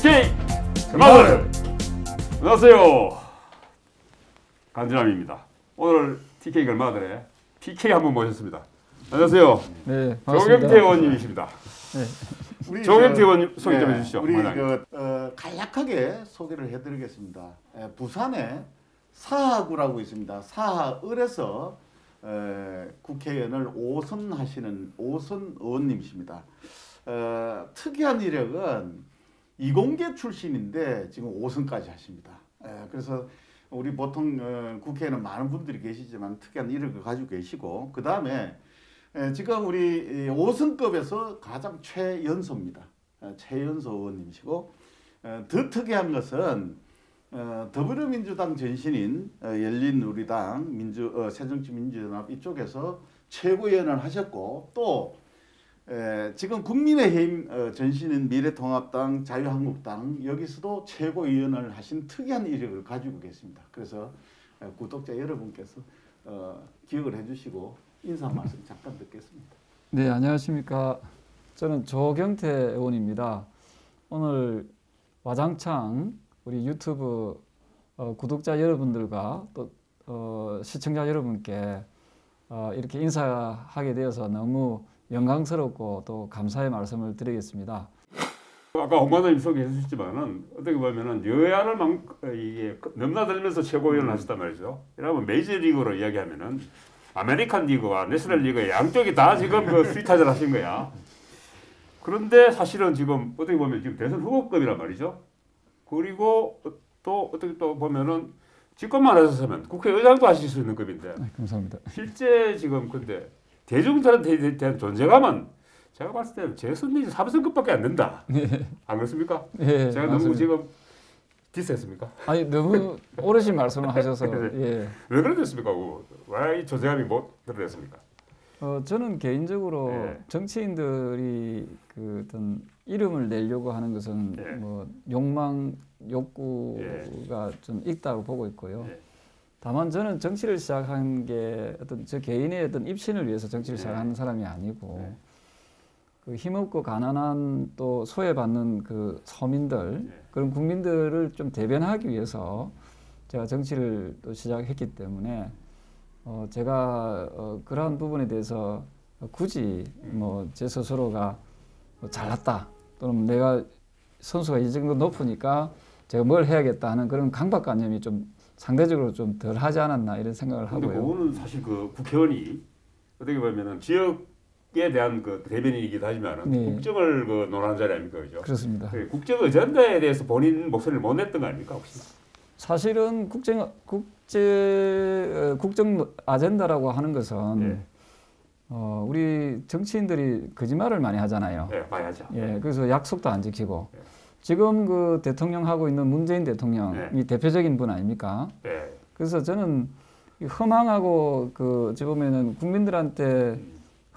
TK 마을. 안녕하세요. 간지남입니다. 오늘 TK 걸마들의 PK 한번 모셨습니다. 안녕하세요. 네, 반갑습니다. 조경태 의원님이십니다. 네. 조경태 의원님 소개 좀 해주시죠. 우리 간략하게 소개를 해드리겠습니다. 부산에 사하구라고 있습니다. 사하을에서 국회의원을 5선 하시는 5선 의원님이십니다. 특이한 이력은 이공계 출신인데 지금 5선까지 하십니다. 그래서 우리 보통 국회에는 많은 분들이 계시지만 특이한 이력을 가지고 계시고, 그 다음에 지금 우리 5선급에서 가장 최연소입니다. 최연소 의원님이시고, 더 특이한 것은 더불어민주당 전신인 열린우리당 새정치민주연합 이쪽에서 최고위원을 하셨고, 또 지금 국민의힘 전신인 미래통합당, 자유한국당 여기서도 최고위원을 하신 특이한 이력을 가지고 계십니다. 그래서 구독자 여러분께서 기억을 해주시고 인사 말씀 잠깐 듣겠습니다. 네, 안녕하십니까. 저는 조경태 의원입니다. 오늘 와장창 우리 유튜브 구독자 여러분들과 또 시청자 여러분께 이렇게 인사하게 되어서 너무 영광스럽고 또 감사의 말씀을 드리겠습니다. 아까 홍관장님 소개해 주셨지만은 어떻게 보면은 여야를 이게 넘나들면서 최고위원을 하셨단 말이죠. 이러면 메이저리그로 이야기하면은 아메리칸 리그와 내셔널 리그 양쪽이 다 지금 그 수위타전 하신 거야. 그런데 사실은 지금 어떻게 보면 지금 대선 후보급이란 말이죠. 그리고 또 어떻게 또 보면은 직권만 하셨으면 국회의장도 하실 수 있는 급인데. 네, 감사합니다. 실제 지금 근데 대중들한테 대한 존재감은 제가 봤을 때는 재선 내지 3선급밖에 안 된다. 네. 안 그렇습니까? 네, 제가 맞습니다. 너무 지금 디스했습니까? 아니 너무 오르신 말씀을 하셔서 예. 왜 그러셨습니까? 왜 이 존재감이 못 드러냈습니까? 저는 개인적으로 예. 정치인들이 그 어떤 이름을 내려고 하는 것은 예. 뭐 욕망, 욕구가 좀 있다고 보고 있고요. 예. 다만 저는 정치를 시작한 게 어떤 저 개인의 어떤 입신을 위해서 정치를 예. 시작하는 사람이 아니고 예. 그 힘없고 가난한 또 소외받는 그 서민들 예. 그런 국민들을 좀 대변하기 위해서 제가 정치를 또 시작했기 때문에 제가 그러한 부분에 대해서 굳이 뭐 제 스스로가 뭐 잘났다 또는 내가 선수가 이 정도 높으니까 제가 뭘 해야겠다 하는 그런 강박관념이 좀 상대적으로 좀 덜 하지 않았나 이런 생각을 근데 하고요. 그거는 사실 그 국회의원이 어떻게 보면은 지역에 대한 그 대변인이기도 하지만은 네. 국정을 그 논하는 자리 아닙니까, 그죠? 그렇습니다. 국정 어젠다에 대해서 본인 목소리를 못 냈던 거 아닙니까, 혹시? 사실은 국정 아젠다라고 하는 것은 예. 우리 정치인들이 거짓말을 많이 하잖아요. 네, 많이 하죠. 예, 그래서 약속도 안 지키고 예. 지금 그 대통령 하고 있는 문재인 대통령이 예. 대표적인 분 아닙니까? 네. 그래서 저는 허망하고 그 어찌 보면은 국민들한테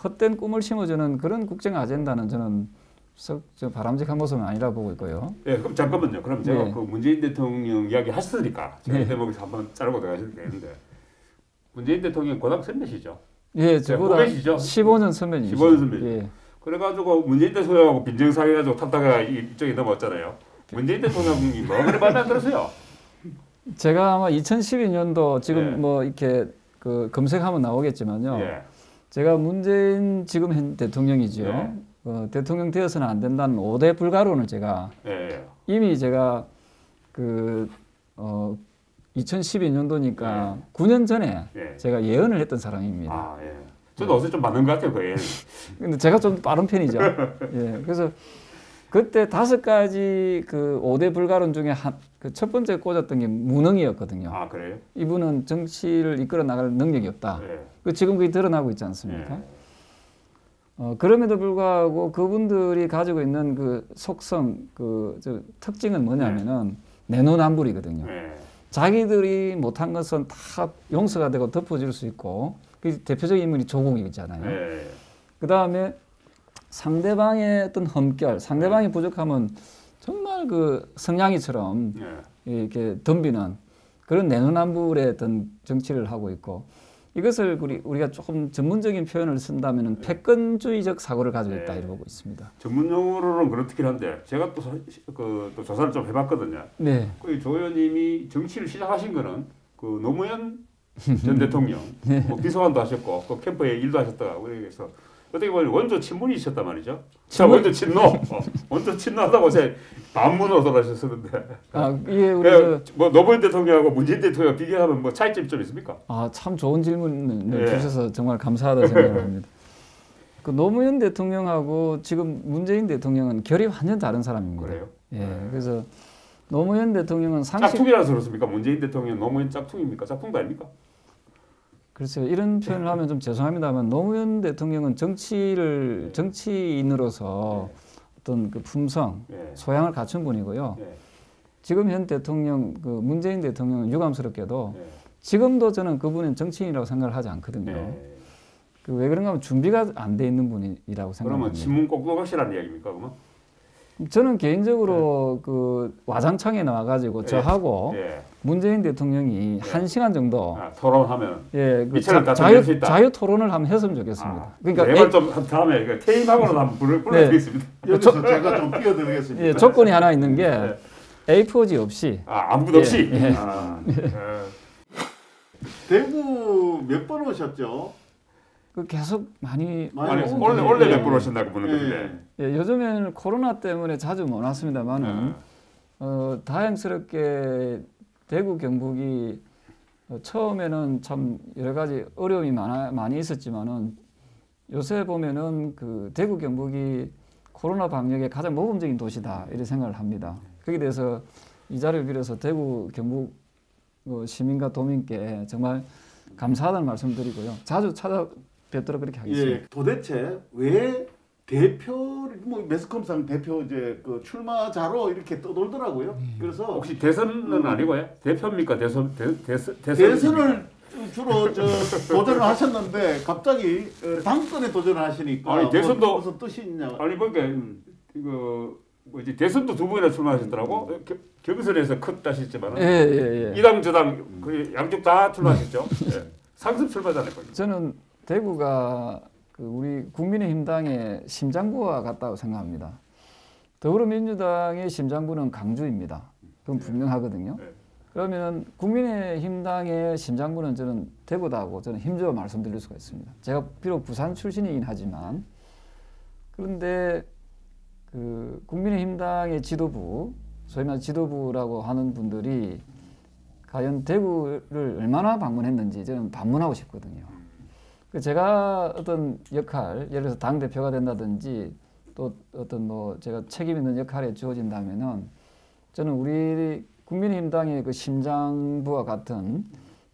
헛된 꿈을 심어주는 그런 국정 아젠다는 저는 썩 바람직한 모습은 아니라 보고 있고요. 네, 그럼 잠깐만요. 그럼 제가 네. 그 문재인 대통령 이야기 하셨으니까 제가 네. 이 대목에서 한번 자르고 들어가셔도 되는데 문재인 대통령 고등 선배시죠? 예, 저보다 후배시죠? 15년 선배님이시죠. 15년 선배. 예. 그래가지고 문재인 대통령하고 빈정상해가지고 탔다가 이쪽에 넘어왔잖아요. 문재인 대통령이 뭐 그래 말도 안 들었어요. 제가 아마 2012년도 지금 예. 뭐 이렇게 그 검색하면 나오겠지만요. 예. 제가 문재인 지금 현 대통령이죠. 예. 대통령 되어서는 안 된다는 5대 불가론을 제가 예. 이미 제가 그 2012년도니까 예. 9년 전에 예. 제가 예언을 했던 사람입니다. 아, 예. 저도 어제 좀 맞는 것 같아요, 그게. 근데 제가 좀 빠른 편이죠. 예. 그래서 그때 5가지 그 5대 불가론 중에 그 첫 번째 꽂았던 게 무능이었거든요. 아, 그래요? 이분은 정치를 이끌어 나갈 능력이 없다. 예. 그 지금 그게 드러나고 있지 않습니까? 예. 그럼에도 불구하고 그분들이 가지고 있는 그 속성, 특징은 뭐냐면은 내노남불이거든요. 예. 자기들이 못한 것은 다 용서가 되고 덮어질 수 있고, 그 대표적인 인물이 조국이잖아요. 예. 그 다음에 상대방의 어떤 험결, 상대방이 부족하면 정말 그 성냥이처럼 예. 이렇게 덤비는 그런 내노남불의 어떤 정치를 하고 있고, 이것을 우리가 조금 전문적인 표현을 쓴다면은 패권주의적 사고를 가지고 있다 이렇게 보고 있습니다. 전문 용어로는 그렇긴 한데 제가 또 조사를 좀 해봤거든요. 네. 조 의원님이 정치를 시작하신 거는 그 노무현 전 대통령 뭐 비서관도 하셨고 또 캠프에 일도 하셨다고 그래서 어떻게 보면 원조 친문이셨단 말이죠. 자, 원조 친노, 원조 친노하다고 제가 반문으로 돌아가셨었는데. 이게 우리 뭐 노무현 대통령하고 문재인 대통령 비교하면 뭐 차이점이 좀 있습니까? 참 좋은 질문을 주셔서 정말 감사하다 생각을 합니다. 그 노무현 대통령하고 지금 문재인 대통령은 결이 완전 다른 사람입니다. 그래요? 예, 그래서 노무현 대통령은 상식 짝퉁이라서 그렇습니까? 문재인 대통령 노무현 짝퉁입니까? 짝퉁도 아닙니까? 글쎄요, 이런 표현을 하면 좀 죄송합니다만 노무현 대통령은 정치인으로서 어떤 그 품성, 소양을 갖춘 분이고요. 지금 현 대통령, 그 문재인 대통령은 유감스럽게도 지금도 저는 그분은 정치인이라고 생각을 하지 않거든요. 왜 그런가 하면 준비가 안 돼 있는 분이라고 생각합니다. 그러면 친문 꼭두각시라는 이야기입니까, 그러면? 저는 개인적으로 그 와장창에 나와가지고 저하고 문재인 대통령이 1시간 정도 토론하면 그 자유 토론을 한번 했으면 좋겠습니다. 그러니까 좀 다음에 퇴임하고는 한번 불러드리겠습니다. 여기서 제가 좀 끼어들겠습니다. 조건이 하나 있는 게 A4지 없이 아무도 없이. 대구 몇 번 오셨죠? 계속 많이 원래 몇 번 오신다고 보는데. 요즘에는 코로나 때문에 자주 못 왔습니다만은 다행스럽게 대구 경북이 처음에는 참 여러 가지 어려움이 많이 있었지만은 요새 보면은 그 대구 경북이 코로나 방역에 가장 모범적인 도시다 이렇게 생각을 합니다. 거기에 대해서 이 자리를 빌어서 대구 경북 시민과 도민께 정말 감사하다는 말씀드리고요. 자주 찾아뵙도록 그렇게 하겠습니다. 도대체 왜 대표를 매스컴상 대표 이제 그 출마자로 이렇게 떠돌더라고요. 그래서 혹시 대선은 아니고요? 대표입니까? 대선을 주로 도전을 하셨는데 갑자기 당선에 도전을 하시니까 아니 대선도 무슨 뜻이 있냐? 아니 그러니까 이거 뭐지 대선도 두 번이나 출마하셨더라고. 경선에서 컸다시지만 이당 저당 양쪽 다 출마하셨죠. 상습 출마잖아요. 저는 대구가 우리 국민의힘당의 심장부와 같다고 생각합니다. 더불어민주당의 심장부는 강주입니다. 그건 분명하거든요. 그러면 국민의힘당의 심장부는 저는 대구다고 저는 힘줘서 말씀드릴 수가 있습니다. 제가 비록 부산 출신이긴 하지만 그런데 그 국민의힘당의 지도부, 소위 말해 지도부라고 하는 분들이 과연 대구를 얼마나 방문했는지 저는 반문하고 싶거든요. 제가 어떤 역할, 예를 들어서 당 대표가 된다든지 또 어떤 제가 책임 있는 역할에 주어진다면은 저는 우리 국민의힘당의 그 심장부와 같은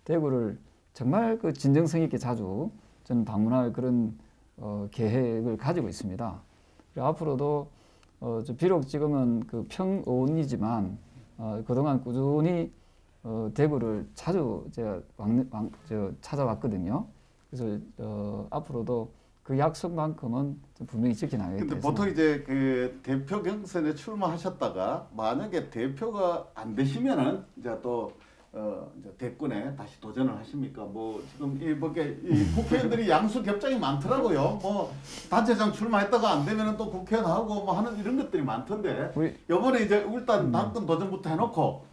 대구를 정말 그 진정성 있게 자주 저는 방문할 그런 계획을 가지고 있습니다. 그리고 앞으로도 비록 지금은 그 평의원이지만 그동안 꾸준히 대구를 자주 제가 찾아왔거든요. 그래서 앞으로도 그 약속만큼은 분명히 지켜나가겠습니다. 근데 보통 이제 그 대표 경선에 출마하셨다가 만약에 대표가 안 되시면은 이제 또 이제 대권에 다시 도전을 하십니까? 지금 이 국회의원들이 양수 겹장이 많더라고요. 단체장 출마했다가 안 되면은 또 국회의원 하고 하는 이런 것들이 많던데 이번에 이제 일단 당권 도전부터 해놓고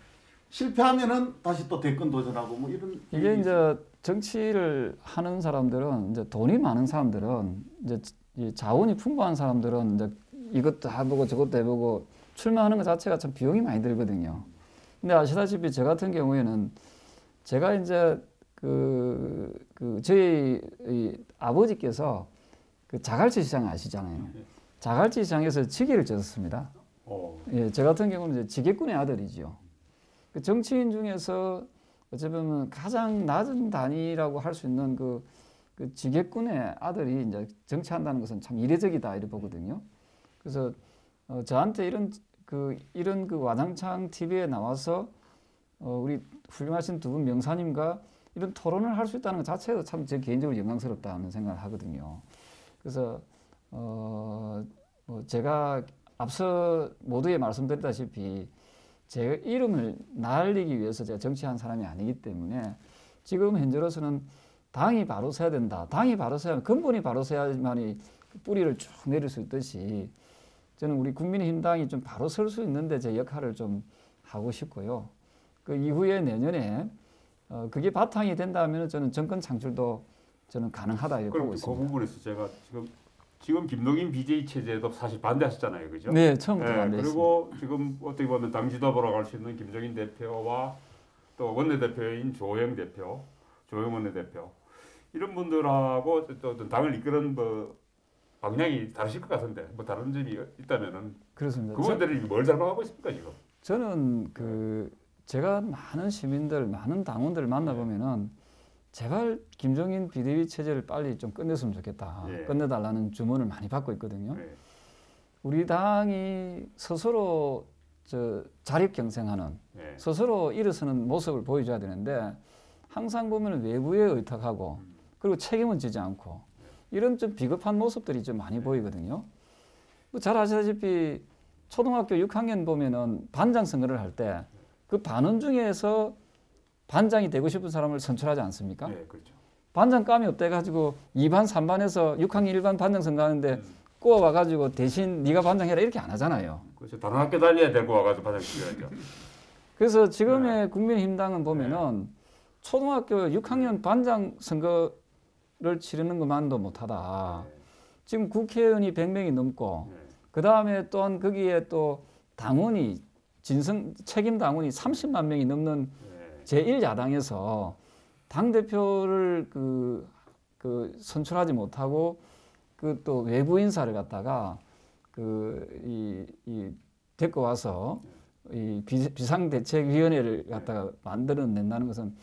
실패하면은 다시 또 대권 도전하고 이런 이게 이제 정치를 하는 사람들은 이제 돈이 많은 사람들은 이제 자원이 풍부한 사람들은 이제 이것도 해보고 저것도 해보고 출마하는 것 자체가 참 비용이 많이 들거든요. 근데 아시다시피 저 같은 경우에는 제가 이제 저희 아버지께서 그 자갈치 시장 아시잖아요. 자갈치 시장에서 지게를 졌습니다. 저 같은 경우는 이제 지게꾼의 아들이죠. 그 정치인 중에서 어쩌면 가장 낮은 단위라고 할 수 있는 그 지게꾼의 아들이 이제 정치한다는 것은 참 이례적이다 이렇게 보거든요. 그래서 저한테 이런 와장창 TV에 나와서 우리 훌륭하신 두 분 명사님과 이런 토론을 할 수 있다는 것 자체도 참 제 개인적으로 영광스럽다는 생각을 하거든요. 그래서 제가 앞서 모두에 말씀드렸다시피 제 이름을 날리기 위해서 제가 정치한 사람이 아니기 때문에 지금 현재로서는 당이 바로 서야 된다. 당이 바로 서야 근본이 바로 서야만이 뿌리를 쭉 내릴 수 있듯이 저는 우리 국민의힘당이 좀 바로 설 수 있는데 제 역할을 좀 하고 싶고요. 그 이후에 내년에 그게 바탕이 된다면 저는 정권 창출도 저는 가능하다 이렇게 보고 그 있습니다. 부분에서 제가 지금 김동인 BJ 체제도 사실 반대하셨잖아요, 그죠? 네, 처음부터 예, 반대했습니다. 그리고 지금 어떻게 보면 당 지도부라고 할 수 있는 김정인 대표와 또 원내대표인 조영 대표, 조영 원내대표 이런 분들하고 또 어떤 당을 이끄는 뭐 방향이 다르실 것 같은데 뭐 다른 점이 있다면은 그렇습니다. 그분들이 뭘 잘못하고 있습니까 지금? 저는 제가 많은 시민들, 많은 당원들을 만나보면은 제발 김종인 비대위 체제를 빨리 좀 끝냈으면 좋겠다. 예. 끝내달라는 주문을 많이 받고 있거든요. 네. 우리 당이 스스로 자립 경쟁하는, 네. 스스로 일어서는 모습을 보여줘야 되는데 항상 보면 외부에 의탁하고 그리고 책임은 지지 않고 이런 좀 비겁한 모습들이 좀 많이 보이거든요. 뭐 잘 아시다시피 초등학교 6학년 보면은 반장 선거를 할 때 그 반원 중에서 반장이 되고 싶은 사람을 선출하지 않습니까? 네, 그렇죠. 반장감이 없대가지고 2반, 3반에서 6학년 1반 반장 선거하는데 꼬아와가지고 대신 네가 반장해라 이렇게 안 하잖아요. 그렇죠. 다른 학교 다녀야 데리고 와가지고 반장시켜야죠. 그래서 지금의 국민의힘당은 보면은 초등학교 6학년 반장 선거를 치르는 것만도 못하다. 지금 국회의원이 100명이 넘고 그 다음에 또한 거기에 또 당원이 책임 당원이 30만 명이 넘는 제1야당에서 당대표를 선출하지 못하고 그 또 외부 인사를 갖다가 데리고 와서 이 비상대책위원회를 갖다가 만들어낸다는 것은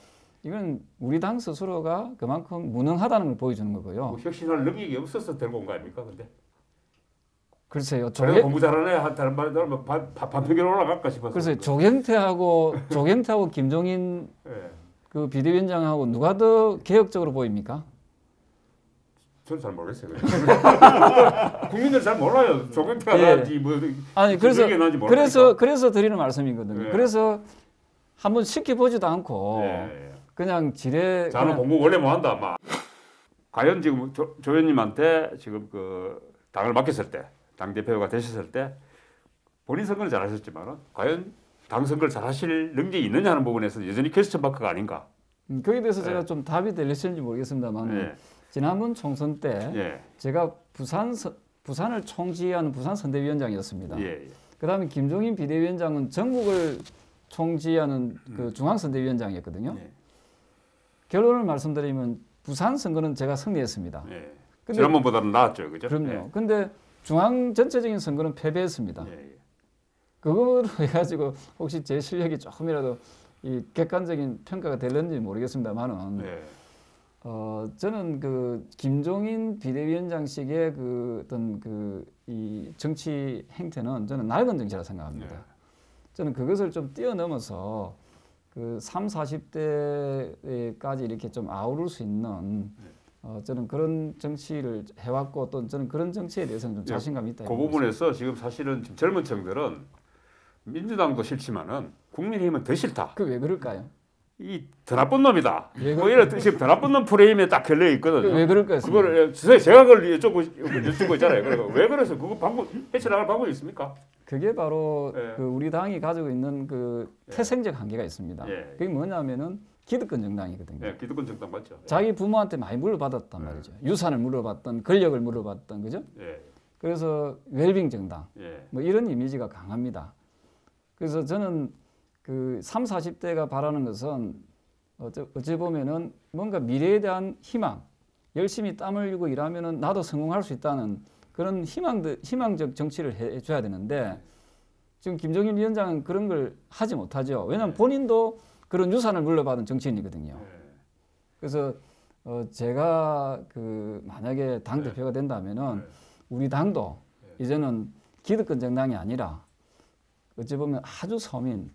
이건 우리 당 스스로가 그만큼 무능하다는 걸 보여주는 거고요. 뭐 혁신할 능력이 없어서 데리고 온 거 아닙니까, 근데? 글쎄요. 그래서 공부 잘하는 애 다른 말로 뭐 반평균 올라갈까 싶어서. 글쎄요. 조경태하고 김종인 예. 그 비대위원장하고 누가 더 개혁적으로 보입니까? 저는 잘 모르겠어요. 국민들 잘 몰라요. 조경태가 나은지 뭐 아니 김정일이 나은지 모르니까. 그래서 드리는 말씀이거든요. 예. 그래서 한번 시켜보지도 않고 예. 그냥 지레 자는 공부 원래 뭐 한다 아마. 과연 지금 조 의원님한테 지금 그 당을 맡겼을 때, 당 대표가 되셨을 때 본인 선거는 잘하셨지만 과연 당 선거를 잘하실 능력이 있느냐 하는 부분에서 여전히 퀘스천 마크가 아닌가. 거기에 대해서 제가 좀 답이 되실지 모르겠습니다만 예. 지난번 총선 때 예. 제가 부산을 총지휘하는 부산선대위원장이었습니다. 예. 그다음에 김종인 비대위원장은 전국을 총지휘하는 그 중앙선대위원장이었거든요. 예. 결론을 말씀드리면 부산 선거는 제가 승리했습니다. 예. 근데 지난번보다는 나았죠, 그죠? 그럼요. 예. 근데 중앙 전체적인 선거는 패배했습니다. 예. 그거로 해가지고 혹시 제 실력이 조금이라도 이 객관적인 평가가 될는지 모르겠습니다만은 예. 저는 그 김종인 비대위원장식의 어떤 이 정치 행태는 저는 낡은 정치라 생각합니다. 예. 저는 그것을 좀 뛰어넘어서 30~40대까지 이렇게 좀 아우를 수 있는 저는 그런 정치를 해왔고 또 저는 그런 정치에 대해서는 좀 자신감이 있다. 그 부분에서 지금 사실은 지금 젊은 층들은 민주당도 싫지만은 국민의힘은 더 싫다. 그 왜 그럴까요? 이 더 나쁜 놈이다. 왜 뭐 이런 지금 더 나쁜 놈 프레임에 딱 걸려 있거든요. 왜 그럴까요? 그거를 제가 그걸 여쭙고 있잖아요. 그리고 왜 그래서 그거 방법 해결할 방법이 있습니까? 그게 바로 예. 우리 당이 가지고 있는 태생적 한계가 있습니다. 예. 그게 뭐냐면은 기득권 정당이거든요. 네, 기득권 정당 맞죠. 자기 부모한테 많이 물려받았단 말이죠. 유산을 물려받던, 권력을 물려받던, 그죠? 예. 그래서 웰빙 정당, 예. 뭐 이런 이미지가 강합니다. 그래서 저는 30~40대가 바라는 것은 어찌 보면은 뭔가 미래에 대한 희망, 열심히 땀 흘리고 일하면은 나도 성공할 수 있다는 그런 희망적 정치를 해줘야 되는데 지금 김종인 위원장은 그런 걸 하지 못하죠. 왜냐하면 본인도 그런 유산을 물려받은 정치인이거든요. 그래서 제가 만약에 당 대표가 된다면은 우리 당도 이제는 기득권 정당이 아니라 어찌 보면 아주 서민,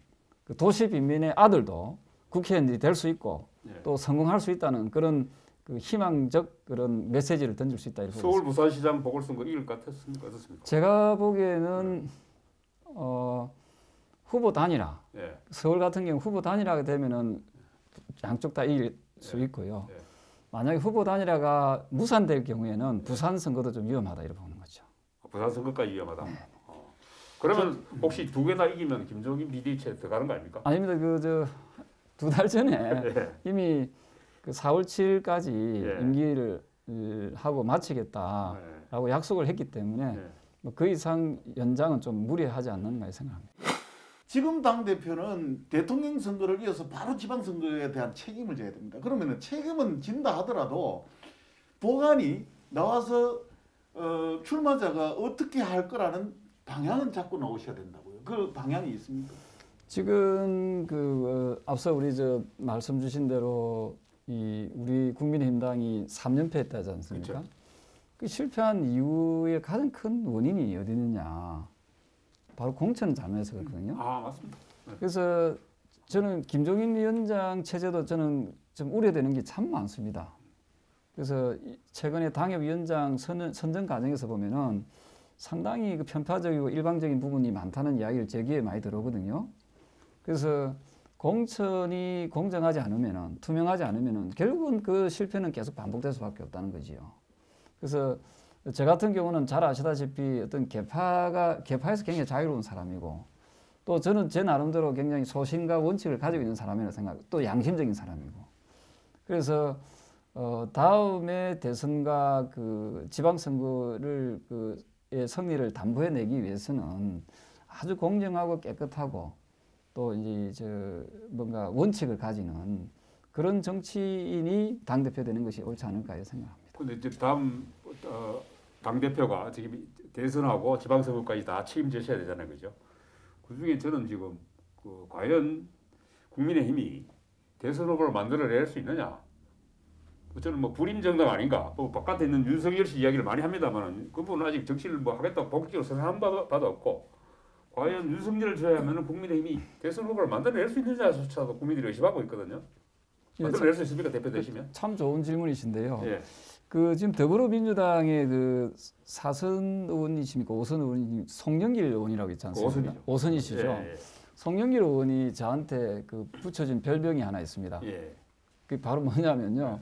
도시 빈민의 아들도 국회의원이 될 수 있고 또 성공할 수 있다는 그런 희망적 그런 메시지를 던질 수 있다 이렇게 서울 부산시장 보궐선거 이길 것 같았습니까? 어떻습니까? 제가 보기에는 후보 단일화. 서울 같은 경우 후보 단일화가 되면은 양쪽 다 이길 수 있고요. 만약에 후보 단일화가 무산될 경우에는 부산 선거도 좀 위험하다 이렇게 보는 거죠. 부산 선거까지 위험하다. 네. 그러면 혹시 두 개 다 이기면 김종인 비대위체 들어가는 거 아닙니까? 아닙니다. 그 두 달 전에 예. 이미 그 4월 7일까지 예. 임기를 하고 마치겠다라고 약속을 했기 때문에 예. 뭐 그 이상 연장은 좀 무리하지 않는가 생각합니다. 지금 당 대표는 대통령 선거를 이어서 바로 지방 선거에 대한 책임을 져야 됩니다. 그러면은 책임은 진다 하더라도 보관이 나와서 출마자가 어떻게 할 거라는 방향은 잡고 나오셔야 된다고요. 그 방향이 있습니까? 지금 앞서 우리 말씀 주신 대로 우리 국민의힘당이 3연패 했다지 않습니까? 그렇죠. 그 실패한 이유의 가장 큰 원인이 어디 있느냐? 바로 공천 잘못해서 그렇거든요. 맞습니다. 그래서 저는 김종인 위원장 체제도 저는 좀 우려되는 게 참 많습니다. 그래서 최근에 당협위원장 선정 과정에서 보면은 상당히 그 편파적이고 일방적인 부분이 많다는 이야기를 제 귀에 많이 들어오거든요. 그래서 공천이 공정하지 않으면은 투명하지 않으면은 결국은 그 실패는 계속 반복될 수밖에 없다는 거지요. 그래서 저 같은 경우는 잘 아시다시피 어떤 계파에서 굉장히 자유로운 사람이고 또 저는 제 나름대로 굉장히 소신과 원칙을 가지고 있는 사람이라고 생각, 또 양심적인 사람이고 그래서 다음에 대선과 그 지방선거를 의 승리를 담보해내기 위해서는 아주 공정하고 깨끗하고 또 이제 뭔가 원칙을 가지는 그런 정치인이 당 대표 되는 것이 옳지 않을까 생각합니다. 근데 이제 다음 당 대표가 지금 대선하고 지방선거까지 다 책임지셔야 되잖아요, 그죠? 그 중에 저는 지금 과연 국민의힘이 대선 후보를 만들어낼 수 있느냐? 저는 뭐 불임 정당 아닌가? 바깥에 있는 윤석열 씨 이야기를 많이 합니다만 그분은 아직 정치를 뭐 하겠다고 본격적으로 선언한 바도 없고 과연 윤석열을 줘야 하면 국민의힘이 대선 후보를 만들어낼 수 있느냐조차도 국민들이 의심하고 있거든요. 만들어낼 수 있습니까, 대표 되시면? 참 좋은 질문이신데요. 예. 지금 더불어민주당의 사선 의원이십니까? 5선 의원이 송영길 의원이라고 있지 않습니까? 5선이시죠. 예. 송영길 의원이 저한테 붙여준 별명이 하나 있습니다. 예. 그게 바로 뭐냐면요.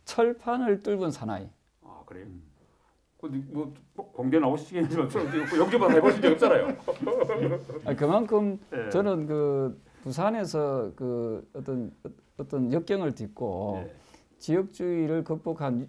철판을 뚫은 사나이. 그래요? 근데 뭐 공개 나오시긴 하지만 영접만 해보신 적 없잖아요. 그만큼 예. 저는 부산에서 어떤 역경을 딛고 예. 지역주의를 극복한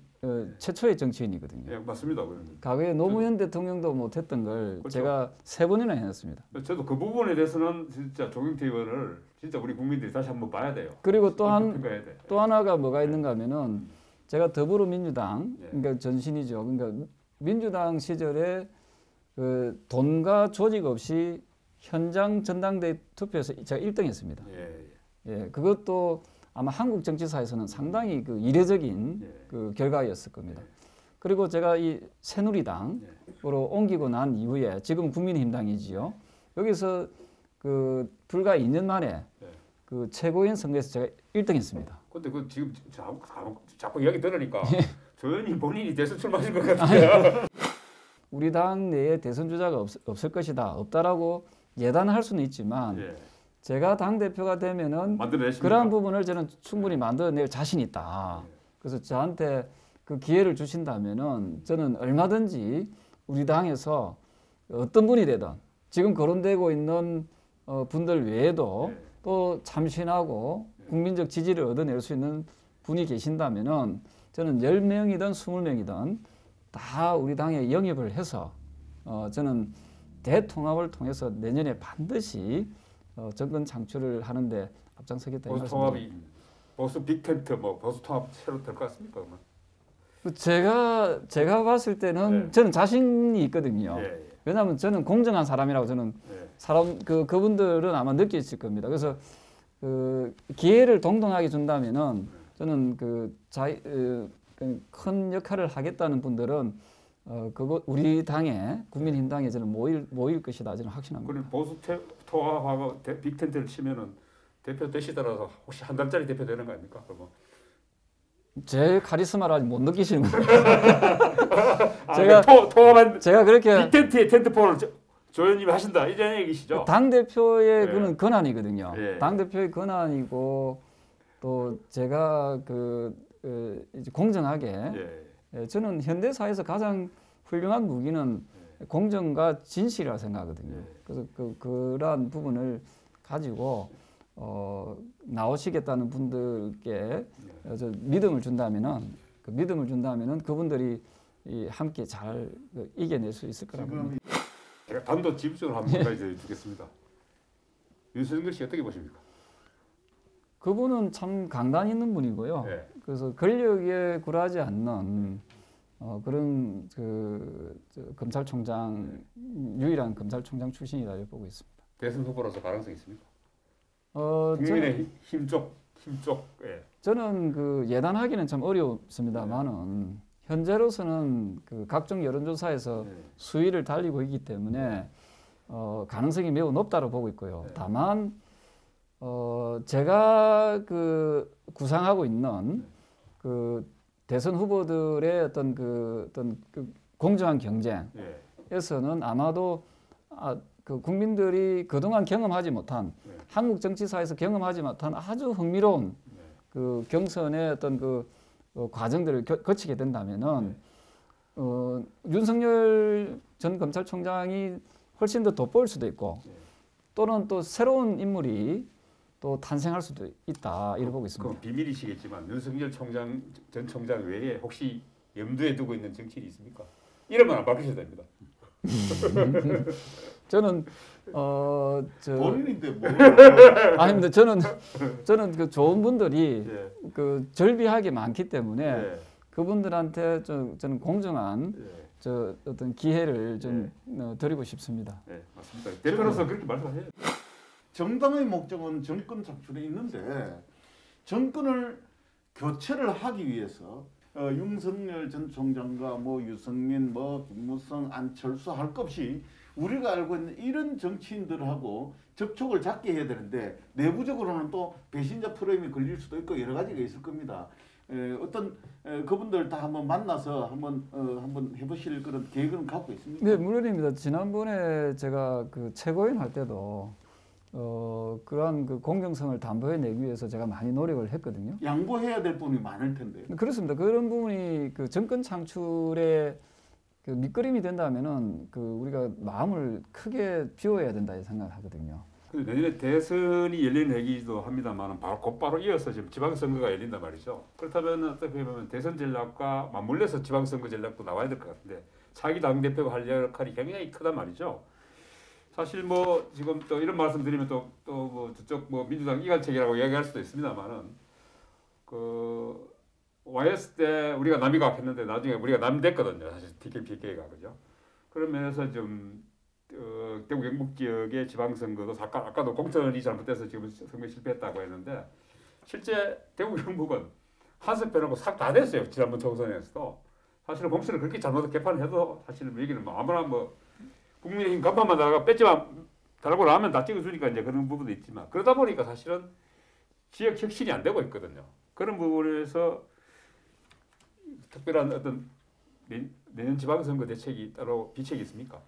최초의 정치인이거든요. 예, 맞습니다. 과거에 노무현 대통령도 못했던 걸 그렇죠. 제가 3번이나 해냈습니다. 저도 그 부분에 대해서는 진짜 조경태 의원을 진짜 우리 국민들이 다시 한번 봐야 돼요. 그리고 또 평가해야 돼. 하나가 뭐가 있는가 하면은 제가 더불어민주당 예. 그러니까 전신이죠. 그러니까 민주당 시절에 돈과 조직 없이 현장 전당대회 투표에서 제가 1등했습니다. 예, 그것도 아마 한국 정치사에서는 상당히 이례적인 결과였을 겁니다. 그리고 제가 이 새누리당으로 옮기고 난 이후에 지금 국민의힘당이지요. 여기서 불과 2년 만에 최고위원 선거에서 제가 1등했습니다. 근데 지금 자꾸 이야기 들으니까 조현이 본인이 대선 출마하신 것 같아요. 우리 당 내에 대선 주자가 없을 것이다. 없다라고 예단할 수는 있지만 제가 당 대표가 되면은 그러한 부분을 저는 충분히 만들어낼 자신 있다. 그래서 저한테 그 기회를 주신다면은 저는 얼마든지 우리 당에서 어떤 분이 되든 지금 거론되고 있는 분들 외에도 또 참신하고 국민적 지지를 얻어낼 수 있는 분이 계신다면은 저는 10명이든 20명이든 다 우리 당에 영입을 해서 저는 대통합을 통해서 내년에 반드시 정권 창출을 하는데 앞장서겠다. 보수 통합이 보수 빅텐트 보수 통합 새로 될 것 같습니까? 제가 봤을 때는 저는 자신이 있거든요. 왜냐하면 저는 공정한 사람이라고 저는 그분들은 아마 느끼실 겁니다. 그래서 기회를 동등하게 준다면은 저는 큰 역할을 하겠다는 분들은 우리 당에 국민힘당에 저는 모일 것이다 저는 확신합니다. 그럼 보수 통합하고 빅텐트를 치면은 대표 되시더라도 혹시 한 달짜리 대표 되는 거 아닙니까? 그러면 제 카리스마를 아직 못 느끼시는 거예요. 제가 그렇게 빅텐트의 텐트폴을 조현님이 하신다 이런 얘기시죠? 당 대표의 그는 권한이거든요. 예. 당 대표의 권한이고 또 제가 이제 공정하게 예. 저는 현대 사회에서 가장 훌륭한 무기는 공정과 진실이라고 생각하거든요. 그래서 그러한 부분을 가지고 나오시겠다는 분들께 저 믿음을 준다면은 그분들이 함께 잘 이겨낼 수 있을 거라고 봅니다. 제가 단도직입적으로 한 가지 주겠습니다. 윤석열 씨 어떻게 보십니까? 그분은 참 강단 있는 분이고요. 예. 그래서 권력에 굴하지 않는 그런 저 검찰총장 유일한 검찰총장 출신이다 이렇게 보고 있습니다. 대선 후보로서 가능성이 있습니까? 저는, 국민의 힘쪽 예. 저는 그 예단하기는 참 어렵습니다만은 현재로서는 그 각종 여론조사에서 수위를 달리고 있기 때문에 가능성이 매우 높다고 보고 있고요. 다만 제가 그 구상하고 있는 그 대선 후보들의 어떤 그 공정한 경쟁에서는 아마도 그 국민들이 그동안 경험하지 못한 한국 정치사에서 경험하지 못한 아주 흥미로운 그 경선의 어떤 그 과정들을 거치게 된다면은 윤석열 전 검찰총장이 훨씬 더 돋보일 수도 있고 또는 또 새로운 인물이 또 탄생할 수도 있다 이렇게 보고 있습니다. 그건 비밀이시겠지만 윤석열 전 총장 외에 혹시 염두에 두고 있는 정치인이 있습니까? 이름은 안 밝히셔도 됩니다. 저는 본인인데 뭐 아닙니다. 저는 그 좋은 분들이 그 절비하게 많기 때문에 그분들한테 저는 공정한 저 어떤 기회를 좀 드리고 싶습니다. 네, 맞습니다. 대표로서 그렇게 말씀하세요. 정당의 목적은 정권 창출에 있는데 정권을 교체를 하기 위해서 윤석열 전 총장과 뭐 유승민, 뭐 김무성, 안철수 할 것 없이 우리가 알고 있는 이런 정치인들하고 접촉을 작게 해야 되는데 내부적으로는 또 배신자 프레임이 걸릴 수도 있고 여러 가지가 있을 겁니다. 그분들 다 한번 만나서 한번 해보실 그런 계획은 갖고 있습니까? 네, 물론입니다. 지난번에 제가 그 최고위원 할 때도 그러한 그 공정성을 담보해내기 위해서 제가 많이 노력을 했거든요. 양보해야 될 부분이 많을 텐데. 그렇습니다. 그런 부분이 그 정권 창출에 그 밑거림이 된다면은 그 우리가 마음을 크게 비워야 된다 생각하거든요. 내년에 대선이 열리기도 합니다만 곧바로 이어서 지금 지방선거가 열린단 말이죠. 그렇다면 어떻게 보면 대선 전략과 맞물려서 지방선거 전략도 나와야 될 것 같은데 차기 당대표가 할 역할이 굉장히 크단 말이죠. 사실 뭐 지금 또 이런 말씀드리면 또 뭐 저쪽 뭐 민주당 이간책이라고 이야기할 수도 있습니다만은 그 YS 때 우리가 남이가 했는데 나중에 우리가 남이 됐거든요. 사실 PK가 그죠. 그런 면에서 좀 대구 경북 지역의 지방선거도 아까도 공천이 잘못돼서 지금 선거 실패했다고 했는데 실제 대구 경북은 한석 빼놓고 싹 다 됐어요. 지난번 총선에서도 사실은 공천을 그렇게 잘못 개판해도 사실은 얘기는 뭐 아무나 뭐 국민의힘 간판만 달고 나면 다 찍어주니까 이제 그런 부분도 있지만 그러다 보니까 사실은 지역 혁신이 안 되고 있거든요. 그런 부분에서 특별한 어떤 내년 지방선거 대책이 따로 비책이 있습니까?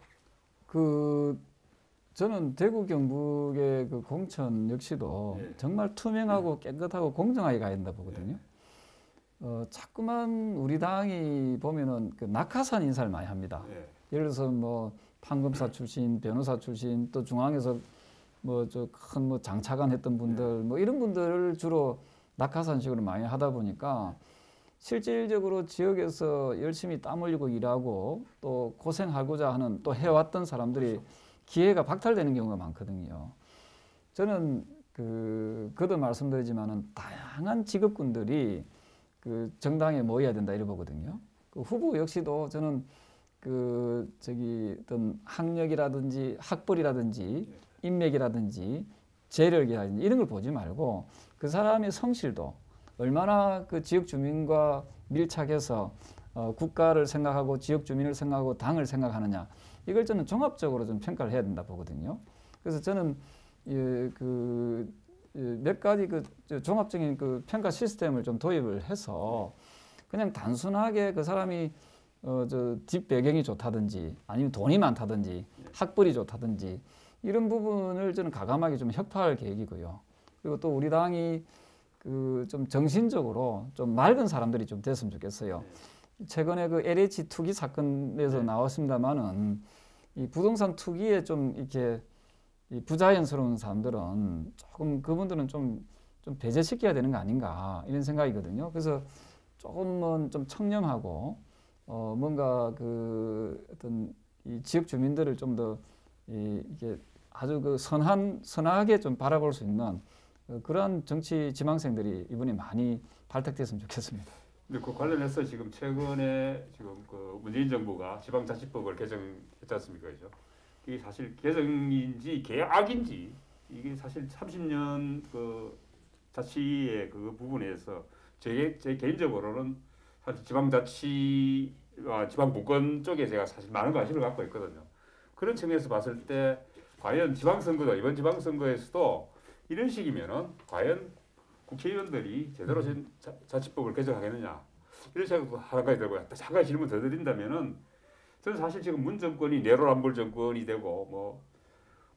저는 대구 경북의 그 공천 역시도 정말 투명하고 깨끗하고 공정하게 가야 된다 보거든요. 자꾸만 우리 당이 보면은 그 낙하산 인사를 많이 합니다. 예를 들어서 뭐 판검사 출신, 변호사 출신, 또 중앙에서 뭐 저 큰 뭐 장차관 했던 분들 뭐 이런 분들을 주로 낙하산식으로 많이 하다 보니까 실질적으로 지역에서 열심히 땀 흘리고 일하고 또 고생하고자 하는 또 해왔던 사람들이 기회가 박탈되는 경우가 많거든요. 저는 그도 말씀드리지만은 다양한 직업군들이 그 정당에 모여야 된다 이래 보거든요. 그 후보 역시도 저는 어떤 학력이라든지 학벌이라든지 인맥이라든지 재력이라든지 이런 걸 보지 말고 그 사람의 성실도 얼마나 그 지역 주민과 밀착해서 국가를 생각하고 지역 주민을 생각하고 당을 생각하느냐 이걸 저는 종합적으로 좀 평가를 해야 된다 보거든요. 그래서 저는 몇 가지 종합적인 그 평가 시스템을 좀 도입을 해서 그냥 단순하게 그 사람이 뒷 배경이 좋다든지 아니면 돈이 많다든지 학벌이 좋다든지 이런 부분을 저는 가감하게 좀 혁파할 계획이고요. 그리고 또 우리 당이 그 좀 정신적으로 좀 맑은 사람들이 좀 됐으면 좋겠어요. 최근에 그 LH 투기 사건에서 나왔습니다만은 이 부동산 투기에 좀 이렇게 이 부자연스러운 사람들은 조금 그분들은 좀 배제시켜야 되는 거 아닌가 이런 생각이거든요. 그래서 조금은 좀 청렴하고 뭔가 그 어떤 이 지역 주민들을 좀 더 이게 아주 그 선하게 좀 바라볼 수 있는 그러한 정치 지망생들이 이번에 많이 발탁됐으면 좋겠습니다. 근데 그 관련해서 지금 최근에 지금 그 문재인 정부가 지방자치법을 개정했지 않습니까, 그죠? 이게 사실 개정인지 계약인지 이게 사실 30년 그 자치의 그 부분에서 제 개인적으로는 사실 지방자치와 지방분권 쪽에 제가 사실 많은 관심을 갖고 있거든요. 그런 측면에서 봤을 때 과연 지방선거도 이번 지방선거에서도 이런 식이면은 과연 국회의원들이 제대로 자치법을 개정하겠느냐 이런 생각도 한 가지 들고요. 한 가지 질문 더 드린다면은 저는 사실 지금 문 정권이 내로남불 정권이 되고 뭐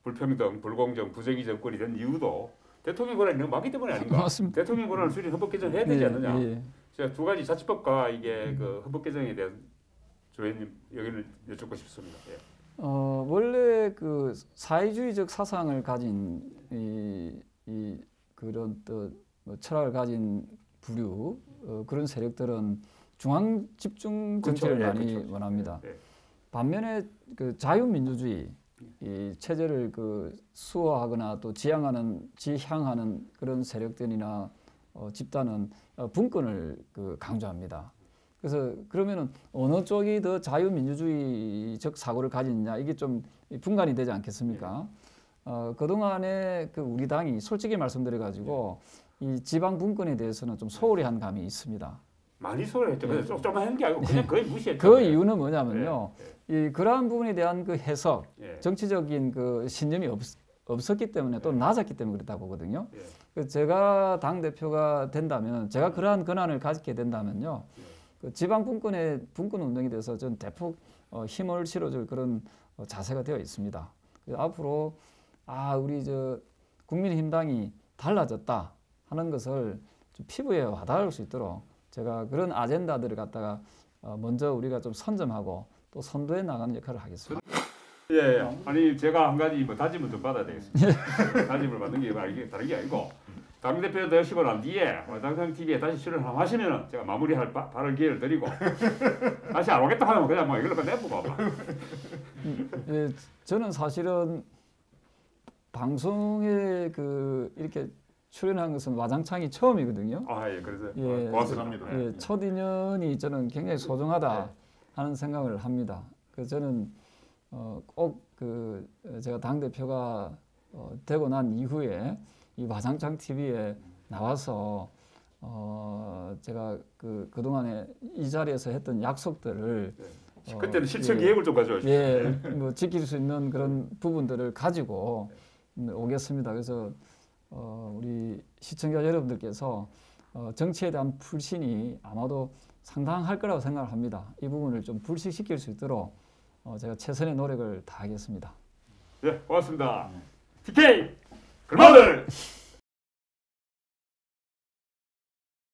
불평등, 불공정, 부정의 정권이 된 이유도 대통령 권한이 너무 많기 때문에 아닌가? 맞습니다. 대통령 권한을 수립 헌법 개정해야 되지 않느냐? 예. 제가 두 가지 자치법과 이게 그 헌법 개정에 대한 조회님 의견을 여쭙고 싶습니다. 예. 원래 그 사회주의적 사상을 가진 이 그런 또 뭐 철학을 가진 부류 그런 세력들은 중앙 집중 정치를 그렇죠. 예, 많이 그렇죠. 원합니다. 예. 반면에 그 자유민주주의 이 체제를 그 수호하거나 또 지향하는 그런 세력들이나 집단은 분권을 그 강조합니다. 그래서 그러면은 어느 쪽이 더 자유민주주의적 사고를 가지느냐 이게 좀 분간이 되지 않겠습니까? 그동안에 그 우리 당이 솔직히 말씀드려 가지고 이 지방 분권에 대해서는 좀 소홀히 한 감이 있습니다. 많이 소홀했죠. 근데 조금만 한 게 아니고 그냥 거의 무시했죠. 그 이유는 뭐냐면요. 이 그러한 부분에 대한 그 해석, 예. 정치적인 그 신념이 없었기 때문에 또 낮았기 때문에 그랬다 보거든요. 예. 그 제가 당 대표가 된다면, 제가 그러한 권한을 가지게 된다면요. 그 지방 분권 운동에 대해서 전 대폭 힘을 실어줄 그런 자세가 되어 있습니다. 그래서 앞으로 우리 저 국민의힘당이 달라졌다 하는 것을 좀 피부에 와닿을 수 있도록 제가 그런 아젠다들을 갖다가 먼저 우리가 좀 선점하고 또 선도해 나가는 역할을 하겠습니다. 예. 아니 제가 한 가지 뭐 다짐을 좀 받아야 되겠습니다. 다짐을 받는 게 이게 다른 게 아니고 당대표 되시고 난 뒤에 당선 TV에 다시 출연하시면은 제가 마무리할 발언 기회를 드리고 다시 안 오겠다 하면 그냥 뭐 이걸로 내보고. 예, 저는 사실은 방송에 그 이렇게 출연한 것은 와장창이 처음이거든요. 예. 그래서 예, 고맙습니다. 예, 첫 인연이 저는 굉장히 소중하다 하는 생각을 합니다. 그래서 저는 꼭 그 제가 당 대표가 되고 난 이후에 이 와장창 TV에 나와서 제가 그 동안에 이 자리에서 했던 약속들을 그때는 실천 계획을 좀 가져오십시오. 예, 뭐 지킬 수 있는 그런 부분들을 가지고 오겠습니다. 그래서 우리 시청자 여러분들께서 정치에 대한 불신이 아마도 상당할 거라고 생각을 합니다. 이 부분을 좀 불식시킬 수 있도록 제가 최선의 노력을 다하겠습니다. 네, 고맙습니다. TK 글마들.